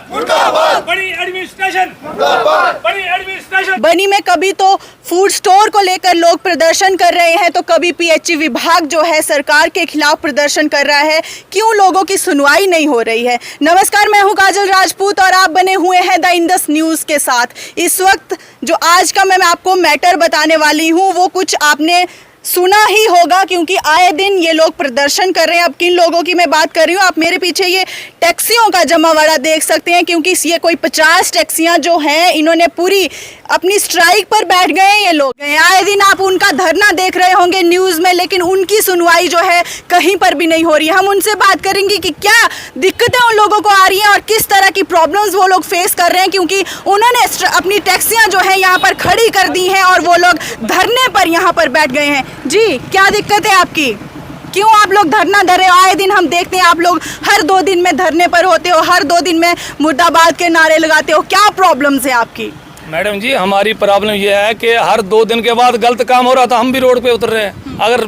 मुर्दाबाद, बनी एडमिनिस्ट्रेशन मुर्दाबाद, बनी एडमिनिस्ट्रेशन। बनी में कभी तो फूड स्टोर को लेकर लोग प्रदर्शन कर रहे हैं, तो कभी पीएचई विभाग जो है सरकार के खिलाफ प्रदर्शन कर रहा है। क्यों लोगों की सुनवाई नहीं हो रही है? नमस्कार, मैं हूं काजल राजपूत और आप बने हुए हैं द इंडस न्यूज़ के साथ। इस वक्त जो आज का मैं आपको मैटर बताने वाली हूं वो कुछ आपने सुना ही होगा, क्योंकि आए दिन ये लोग प्रदर्शन कर रहे हैं। अब किन लोगों की मैं बात कर रही हूँ, आप मेरे पीछे ये टैक्सियों का जमावड़ा देख सकते हैं, क्योंकि ये कोई 50 टैक्सियां जो हैं इन्होंने पूरी अपनी स्ट्राइक पर बैठ गए हैं। ये लोग आए दिन आप उनका धरना देख रहे होंगे न्यूज़ में, लेकिन उनकी सुनवाई जो है कहीं पर भी नहीं हो रही है। हम उनसे बात करेंगे कि क्या दिक्कतें उन लोगों को आ रही हैं और किस तरह की प्रॉब्लम्स वो लोग फेस कर रहे हैं, क्योंकि उन्होंने अपनी टैक्सियाँ जो है यहाँ पर खड़ी कर दी हैं और वो लोग धरने पर यहाँ पर बैठ गए हैं। जी, क्या दिक्कत है आपकी? क्यों आप लोग धरना दे रहे हो? आए दिन हम देखते हैं आप लोग हर 2 दिन में धरने पर होते हो, हर 2 दिन में मुर्दाबाद के नारे लगाते हो। क्या प्रॉब्लम्स है आपकी? मैडम जी, हमारी प्रॉब्लम ये है कि हर 2 दिन के बाद गलत काम हो रहा था, हम भी रोड पे उतर रहे हैं। अगर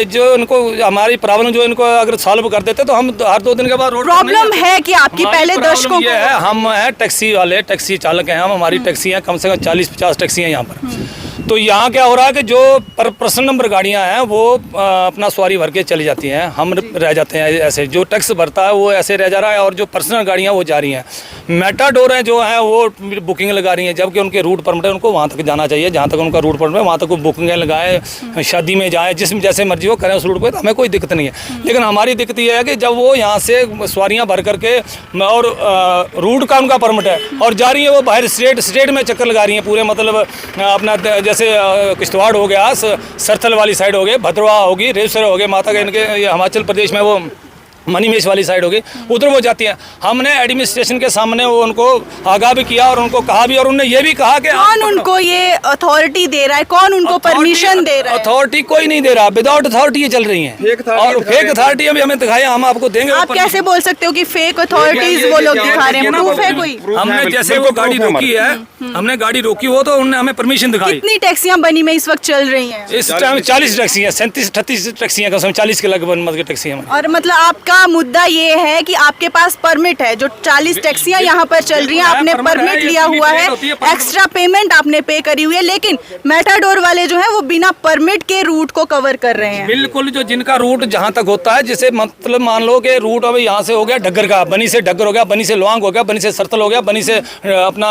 जो इनको हमारी प्रॉब्लम जो इनको अगर सॉल्व कर देते तो हम हर 2 दिन के बाद रोड प्रॉब्लम है कि आपकी पहले दर्शकों ये है, हम हैं टैक्सी वाले, टैक्सी चालक हैं हम। हमारी टैक्सी हैं, कम से कम 40-50 टैक्सी हैं यहाँ पर। तो यहाँ क्या हो रहा है कि जो पर्सनल नंबर गाड़ियाँ हैं वो अपना सवारी भर के चली जाती हैं, हम रह जाते हैं ऐसे। जो टैक्स भरता है वो ऐसे रह जा रहा है और जो पर्सनल गाड़ियाँ वो जा रही हैं। मेटाडोर हैं जो हैं वो बुकिंग लगा रही हैं, जबकि उनके रूट परमिट है, उनको वहाँ तक जाना चाहिए जहाँ तक उनका रूट परमिट है, वहाँ तक वो बुकिंग लगाए, शादी में जाए, जिसमें जैसे मर्जी वो करें उस रूट पर, तो हमें कोई दिक्कत नहीं है। लेकिन हमारी दिक्कत ये है कि जब वो यहाँ से सवारियाँ भर करके और रूट का उनका परमिट है और जा रही है वो बाहर स्टेट में चक्कर लगा रही हैं पूरे, मतलब अपना जैसे किश्तवाड़ हो गया, सरथल वाली साइड हो गई, भद्रवाह होगी, रेवसर हो गए, माता के इनके हिमाचल प्रदेश में वो मनीमेश वाली साइड होगी, उधर वो जाती हैं। हमने एडमिनिस्ट्रेशन के सामने वो उनको आगाह भी किया और उनको कहा भी, और उन्होंने ये भी कहा कि कौन उनको ये अथॉरिटी दे रहा है, कौन उनको परमिशन दे रहा है? अथॉरिटी कोई नहीं दे रहा, विदाउट अथॉरिटी ये चल रही हैं। और फेक अथॉरिटी अभी हमें दिखाया, हम आपको देंगे। आप कैसे बोल सकते हो कि फेक अथॉरिटीज वो लोग दिखा रहे हैं? प्रूफ है कोई? हमने जैसे वो गाड़ी रोकी है, हमने गाड़ी रोकी वो तो उन्होंने हमें परमिशन दिखाई। कितनी टैक्सियां बनी में इस वक्त चल रही हैं? इस टाइम 40 टैक्सी हैं, 37-38 टैक्सी हैं, 40 के लगभग टैक्सी हैं। और मतलब आपका मुद्दा ये है कि आपके पास परमिट है, जो 40 टैक्सियां यहाँ पर चल रही हैं, आपने परमिट लिया हुआ है, एक्स्ट्रा पेमेंट आपने पे करी हुई है, लेकिन मेटाडोर वाले जो है वो बिना परमिट के रूट को कवर कर रहे हैं। बिल्कुल, जो जिनका रूट जहाँ तक होता है, जैसे मतलब मान लो कि रूट अभी यहाँ से हो गया ढग्गर का, बनी से ढग्गर हो गया, बनी से लोआंग हो गया, बनी से सरथल हो गया, बनी से अपना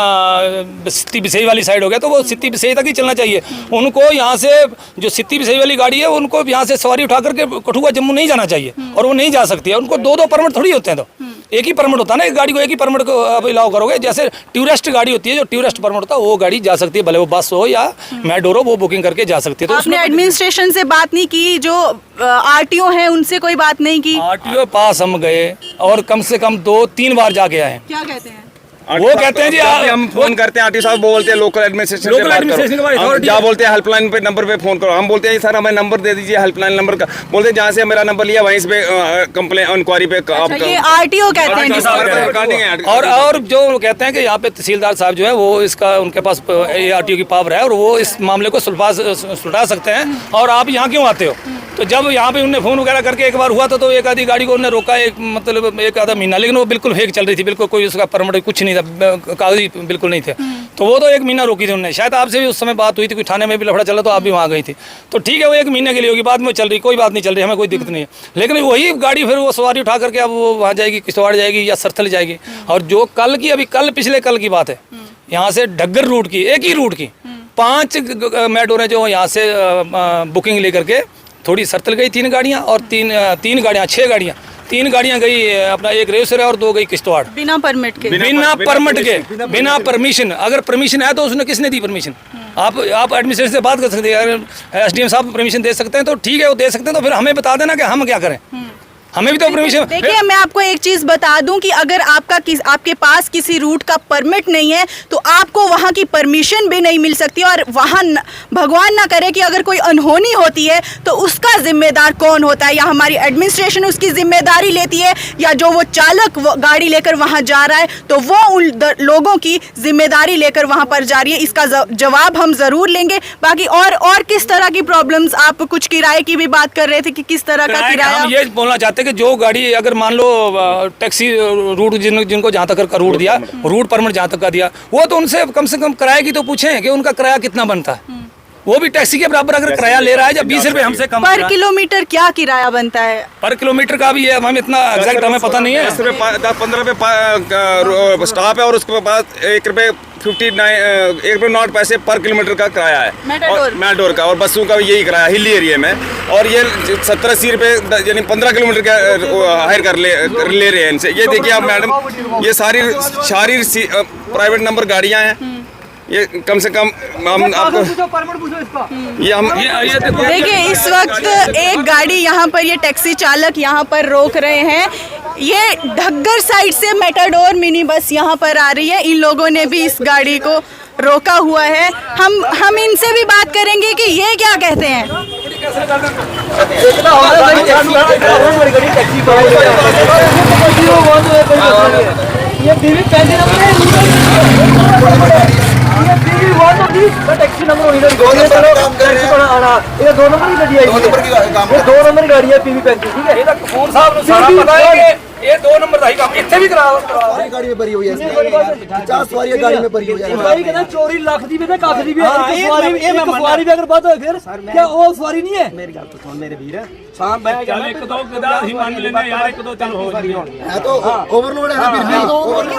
सित्ती बिसई वाली साइड हो गया, तो वो सित्ती बिसई तक ही चलना चाहिए। उनको यहाँ से जो सित्ती बिसई वाली गाड़ी है उनको यहाँ से सवारी उठा करके कठुआ जम्मू नहीं जाना चाहिए, और वो नहीं जा सकती है। उनको 2-2 परमिट थोड़ी होते हैं, तो एक ही परमिट होता है ना, एक गाड़ी को एक ही परमिट को आप अलाउ करोगे। जैसे टूरिस्ट गाड़ी होती है, जो टूरिस्ट परमिट होता है वो गाड़ी जा सकती है, भले वो बस हो या मेटाडोर हो, वो बुकिंग करके जा सकती है। तो आपने एडमिनिस्ट्रेशन से बात नहीं की? जो आरटीओ है उनसे कोई बात नहीं की? आरटीओ पास हम गए और कम से कम 2-3 बार जाके आए। क्या कहते हैं वो? कहते हैं जी हम फोन करते हैं, आरटीओ साहब बोलते हैं लोकल एडमिनिस्ट्रेशन क्या बोलते हैं, हेल्पलाइन पे नंबर पे फोन करो। हम बोलते हैं सर हमें नंबर दे दीजिए, हेल्पलाइन नंबर का। बोलते हैं जहाँ से मेरा नंबर लिया वहीं पे कंप्लेन इंक्वायरी पे ये आरटीओ कहते हैं। और जो कहते हैं कि यहाँ पे तहसीलदार साहब जो है वो इसका उनके पास आरटीओ की पावर है और वो इस मामले को सुलझा सकते हैं, और आप यहाँ क्यों आते हो? तो जब यहाँ पे उन्होंने फ़ोन वगैरह करके एक बार हुआ था, तो एक आधी गाड़ी को उन्होंने रोका, एक मतलब 1 आधा महीना, लेकिन वो बिल्कुल फेक चल रही थी, बिल्कुल कोई उसका परमिट कुछ नहीं था, कागजी बिल्कुल नहीं थे। तो वो तो 1 महीना रोकी थी उन्होंने। शायद आपसे भी उस समय बात हुई थी, कोई थाने में भी लफड़ा चला तो आप भी वहाँ गई थी। तो ठीक है, वो 1 महीने के लिए होगी, बाद में चल रही, कोई बात नहीं, चल रही, हमें कोई दिक्कत नहीं है। लेकिन वही गाड़ी फिर वो सवारी उठा करके अब वो वहाँ जाएगी, किश्तवाड़ जाएगी या सरथल जाएगी। और जो कल की, अभी पिछले कल की बात है, यहाँ से ढग्गर रूट की, एक ही रूट की 5 मेटाडोरें जो यहाँ से बुकिंग लेकर के थोड़ी सरथल गई 3 गाड़ियाँ, और 3 गाड़ियाँ 6 गाड़ियाँ, 3 गाड़ियाँ गई अपना, एक रेवसर है और 2 गई किश्तवाड़, बिना परमिट के, बिना परमिट के, बिना परमिशन। अगर परमिशन है तो उसने किसने दी परमिशन? आप एडमिनिस्ट्रेशन से बात कर सकते हैं, अगर एसडीएम साहब परमिशन दे सकते हैं तो ठीक है, वो दे सकते हैं, तो फिर हमें बता देना कि हम क्या करें, हमें भी तो परमिशन। देखिए, मैं आपको एक चीज बता दूं कि अगर आपके पास किसी रूट का परमिट नहीं है तो आपको वहां की परमिशन भी नहीं मिल सकती, और वहां भगवान ना करे कि अगर कोई अनहोनी होती है तो उसका जिम्मेदार कौन होता है? या हमारी एडमिनिस्ट्रेशन उसकी जिम्मेदारी लेती है, या जो वो चालक गाड़ी लेकर वहां जा रहा है तो वो उन लोगों की जिम्मेदारी लेकर वहां पर जा रही है? इसका जवाब हम जरूर लेंगे। बाकी और किस तरह की प्रॉब्लम्स, आप कुछ किराए की भी बात कर रहे थे कि किस तरह का किराया? हम ये बोलना चाहते कि जो गाड़ी अगर मान लो टैक्सी रूट जिनको जहाँ तक का रूट दिया, रूट परमिट जहाँ तक का दिया, वो तो उनसे कम से कम किराए की तो पूछें कि उनका किराया कितना बनता है। वो भी टैक्सी के बराबर अगर किराया ले रहा है, जब 20 रुपए हमसे कम पर किलोमीटर क्या किराया बनता है? पर किलोमीटर का भी है, हम इतना एग्जैक्ट हमें पता नहीं है। 10-15 रुपए स्टॉप है और उसके बाद 1 रुपए 1 पैसे पर किलोमीटर का किराया है मैटाडोर का, और बसों का भी यही किराया हिली एरिया में। और ये 70-80 रुपए यानी 15 किलोमीटर का हायर कर ले रहे हैं इनसे। ये देखिए आप मैडम, ये सारी प्राइवेट नंबर गाड़ियाँ हैं, ये कम से कम हम आपको देखिए इस वक्त एक गाड़ी यहाँ पर, ये टैक्सी चालक यहाँ पर रोक रहे हैं। ये ढग्गर साइड से मेटाडोर मिनी बस यहाँ पर आ रही है, इन लोगों ने भी इस गाड़ी को रोका हुआ है। हम इनसे भी बात करेंगे कि ये क्या कहते हैं। टैक्सी नंबर 2 नंबर की गाड़ी है, 2 नंबर की गाड़ी है PV 35, ठीक है। ये 2 नंबर का ही काम इतने भी करा गाड़ी में भरी हुई है, 50 सवारी गाड़ी में भरी हुई है। भाई कहना चोरी लाख दी भी काफी दी भी सवारी भी अगर बात हो फिर क्या वो सवारी नहीं है? मेरी बात तो सुन मेरे वीर, शाम बैठ चल एक दो गदा ही मान लेना यार, एक दो चल हो है तो ओवरलोड है फिर भी।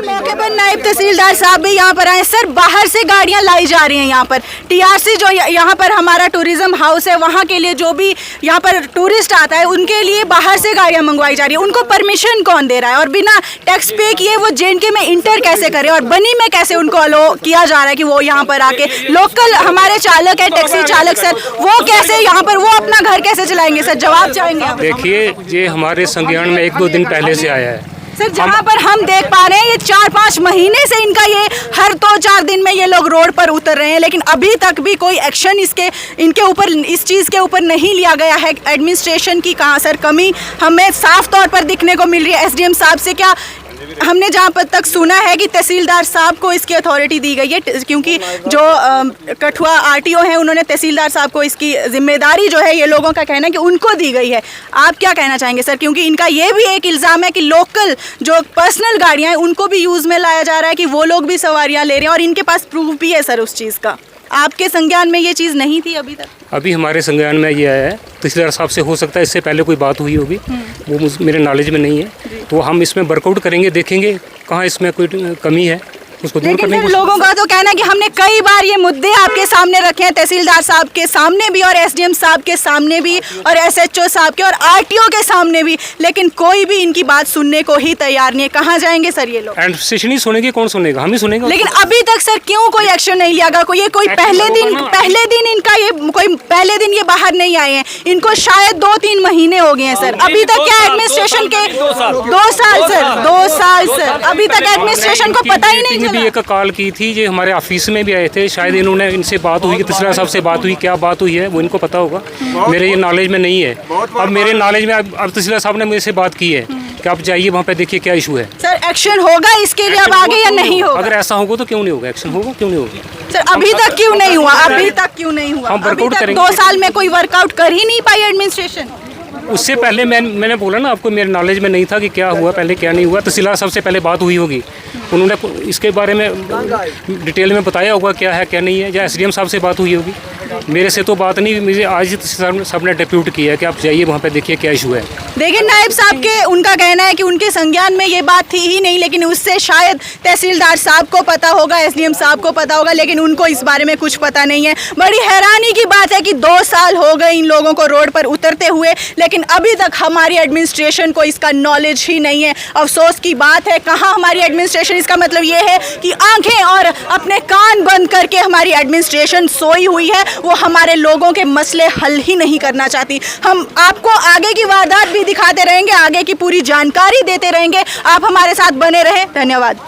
मौके पर नायब तहसीलदार साहब भी यहाँ पर आए। सर बाहर से गाड़ियाँ लाई जा रही हैं यहाँ पर, TRC जो यहाँ पर हमारा टूरिज्म हाउस है, वहाँ के लिए जो भी यहाँ पर टूरिस्ट आता है उनके लिए बाहर से गाड़ियाँ मंगवाई जा रही है। उनको परमिशन कौन दे रहा है? और बिना टैक्स पे किए वो JNK में इंटर कैसे करें, और बनी में कैसे उनको अलो किया जा रहा है कि वो यहाँ पर आके, लोकल हमारे चालक है टैक्सी चालक सर, वो कैसे यहाँ पर वो अपना घर कैसे चलाएंगे? सर जवाब चाहेंगे आप। देखिए ये हमारे संज्ञान में 1-2 दिन पहले से आया है सर, जहाँ पर हम देख पा रहे हैं ये 4-5 महीने से इनका ये हर 2-4 दिन में ये लोग रोड पर उतर रहे हैं, लेकिन अभी तक भी कोई एक्शन इनके ऊपर इस चीज़ के ऊपर नहीं लिया गया है। एडमिनिस्ट्रेशन की कहाँ सर कमी हमें साफ तौर पर दिखने को मिल रही है। SDM साहब से क्या हमने जहाँ पर तक सुना है कि तहसीलदार साहब को इसकी अथॉरिटी दी गई है, क्योंकि जो कठुआ RTO हैं उन्होंने तहसीलदार साहब को इसकी जिम्मेदारी जो है, ये लोगों का कहना है कि उनको दी गई है। आप क्या कहना चाहेंगे सर? क्योंकि इनका ये भी एक इल्ज़ाम है कि लोकल जो पर्सनल गाड़ियाँ हैं उनको भी यूज़ में लाया जा रहा है, कि वो लोग भी सवारियाँ ले रहे हैं और इनके पास प्रूफ भी है सर उस चीज़ का। आपके संज्ञान में ये चीज़ नहीं थी अभी तक? अभी हमारे संज्ञान में ये आया है, तहसीलदार साहब से हो सकता है इससे पहले कोई बात हुई होगी, वो मेरे नॉलेज में नहीं है, तो हम इसमें वर्कआउट करेंगे, देखेंगे कहाँ इसमें कोई कमी है उसको दूर करने की। लोगों का तो कहना है कि हमने कई बार ये मुद्दे आपके सामने रखे हैं, तहसीलदार साहब के सामने भी और SDM साहब के सामने भी और SHO साहब के और RTO के सामने भी, लेकिन कोई भी इनकी बात सुनने को ही तैयार नहीं है। कहाँ जाएंगे सर ये लोग? एडमिनिस्ट्रेशन ही सुनेगी, कौन सुनेगा? हम ही सुनेंगे। लेकिन अभी तक सर क्यों कोई एक्शन नहीं लिया गया? कोई पहले दिन ये बाहर नहीं आए हैं, इनको शायद 2-3 महीने हो गए हैं सर। अभी तक क्या एडमिनिस्ट्रेशन के 2 साल सर अभी तक एडमिनिस्ट्रेशन को पता ही नहीं भी एक कॉल की थी, ये हमारे ऑफिस में भी आए थे, शायद इन्होंने इनसे बात हुई, तहसीलदार साहब से बात हुई, क्या बात हुई है वो इनको पता होगा, मेरे ये नॉलेज में नहीं है। अब मेरे नॉलेज में अब तहसीलदार साहब ने मुझे से बात की है कि आप जाइए वहाँ पे देखिए क्या इशू है। सर एक्शन होगा इसके लिए अब आगे या नहीं होगा? अगर ऐसा होगा तो क्यों नहीं होगा? एक्शन होगा, क्यों नहीं होगा? सर अभी तक क्यों नहीं हुआ? हम वर्कआउट करेंगे। 2 साल में कोई वर्कआउट कर ही नहीं पाई एडमिनिस्ट्रेशन। उससे पहले मैंने बोला ना आपको, मेरे नॉलेज में नहीं था कि क्या हुआ पहले क्या नहीं हुआ। तहसीलदार साहब से पहले बात हुई होगी, उन्होंने इसके बारे में डिटेल में बताया होगा क्या है क्या नहीं है, या SDM साहब से बात हुई होगी। मेरे से तो बात नहीं, मुझे आज ही साहब ने डिप्यूट किया है कि आप जाइए वहाँ पे देखिए क्या इशू है। देखिए नायब साहब के उनका कहना है कि उनके संज्ञान में ये बात थी ही नहीं, लेकिन उससे शायद तहसीलदार साहब को पता होगा, SDM साहब को पता होगा, लेकिन उनको इस बारे में कुछ पता नहीं है। बड़ी हैरानी की बात है कि 2 साल हो गए इन लोगों को रोड पर उतरते हुए, लेकिन अभी तक हमारी एडमिनिस्ट्रेशन को इसका नॉलेज ही नहीं है। अफसोस की बात है, कहाँ हमारी एडमिनिस्ट्रेशन? इसका मतलब ये है कि आंखें और अपने कान बंद करके हमारी एडमिनिस्ट्रेशन सोई हुई है, वो हमारे लोगों के मसले हल ही नहीं करना चाहती। हम आपको आगे की वारदात भी दिखाते रहेंगे, आगे की पूरी जानकारी देते रहेंगे। आप हमारे साथ बने रहें। धन्यवाद।